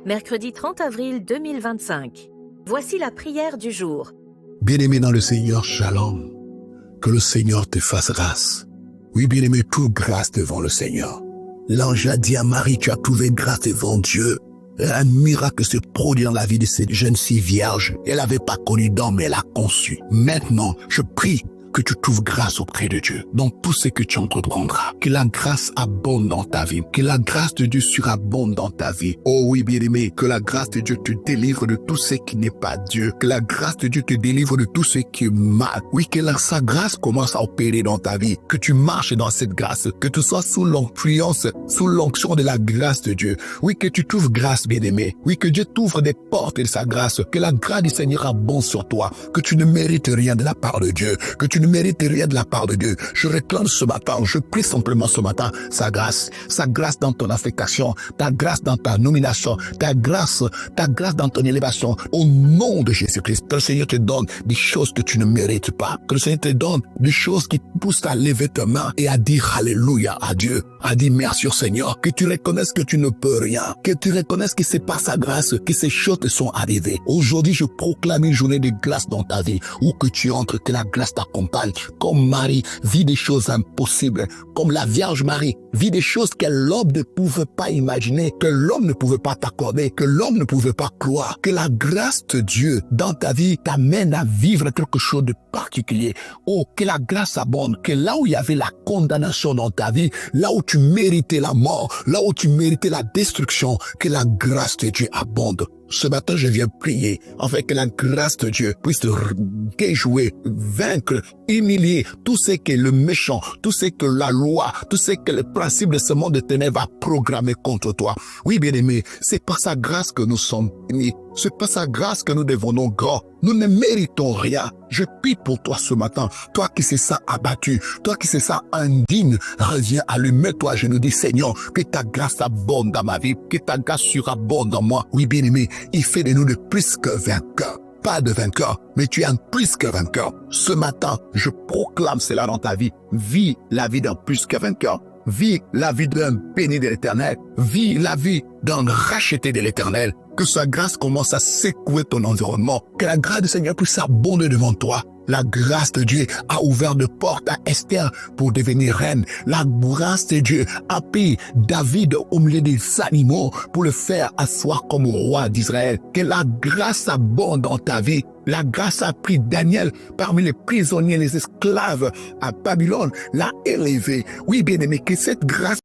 mercredi 30 avril 2025. Voici la prière du jour. Bien-aimé dans le Seigneur, shalom. Que le Seigneur te fasse grâce. Oui, bien-aimé, trouve grâce devant le Seigneur. L'ange a dit à Marie, tu as trouvé grâce devant Dieu. Un miracle se produit dans la vie de cette jeune fille vierge. Elle n'avait pas connu d'homme, mais elle a conçu. Maintenant, je prie que tu trouves grâce auprès de Dieu dans tout ce que tu entreprendras. Que la grâce abonde dans ta vie. Que la grâce de Dieu surabonde dans ta vie. Oh oui, bien-aimé, que la grâce de Dieu te délivre de tout ce qui n'est pas Dieu. Que la grâce de Dieu te délivre de tout ce qui est mal. Oui, que sa grâce commence à opérer dans ta vie. Que tu marches dans cette grâce. Que tu sois sous l'influence, sous l'onction de la grâce de Dieu. Oui, que tu trouves grâce, bien-aimé. Oui, que Dieu t'ouvre des portes de sa grâce. Que la grâce du Seigneur abonde sur toi. Que tu ne mérites rien de la part de Dieu. Que tu ne mérites rien de la part de Dieu. Je réclame ce matin, je prie simplement ce matin sa grâce dans ton affectation, ta grâce dans ta nomination, ta grâce dans ton élévation. Au nom de Jésus-Christ, que le Seigneur te donne des choses que tu ne mérites pas. Que le Seigneur te donne des choses qui te poussent à lever ta main et à dire alléluia à Dieu, à dire merci au Seigneur. Que tu reconnaisses que tu ne peux rien, que tu reconnaisses que c'est par sa grâce que ces choses te sont arrivées. Aujourd'hui, je proclame une journée de grâce dans ta vie, où que tu entres, que la grâce t'accompagne. Comme Marie vit des choses impossibles, comme la Vierge Marie vit des choses que l'homme ne pouvait pas imaginer, que l'homme ne pouvait pas t'accorder, que l'homme ne pouvait pas croire. Que la grâce de Dieu dans ta vie t'amène à vivre quelque chose de particulier. Oh, que la grâce abonde, que là où il y avait la condamnation dans ta vie, là où tu méritais la mort, là où tu méritais la destruction, que la grâce de Dieu abonde. Ce matin, je viens prier afin que la grâce de Dieu puisse te déjouer, vaincre, humilier tout ce que le méchant, tout ce que la loi, tout ce que le principe de ce monde de ténèbres a programmé contre toi. Oui, bien-aimé, c'est par sa grâce que nous sommes bénis. C'est par sa grâce que nous devenons grands. Nous ne méritons rien. Je prie pour toi ce matin. Toi qui sais ça abattu, toi qui sais ça indigne, reviens à lui, mets-toi à genoux, dis Seigneur, que ta grâce abonde dans ma vie, que ta grâce surabonde dans moi. Oui, bien-aimé, il fait de nous de plus que vainqueurs. Pas de vainqueur, mais tu es un plus que vainqueur. Ce matin, je proclame cela dans ta vie. Vis la vie d'un plus que vainqueur. Vis la vie d'un béni de l'Éternel. Vis la vie d'un racheté de l'Éternel. Que sa grâce commence à secouer ton environnement. Que la grâce du Seigneur puisse abonder devant toi. La grâce de Dieu a ouvert de portes à Esther pour devenir reine. La grâce de Dieu a pris David au milieu des animaux pour le faire asseoir comme roi d'Israël. Que la grâce abonde dans ta vie. La grâce a pris Daniel parmi les prisonniers, les esclaves à Babylone, l'a élevé. Oui, bien-aimé, que cette grâce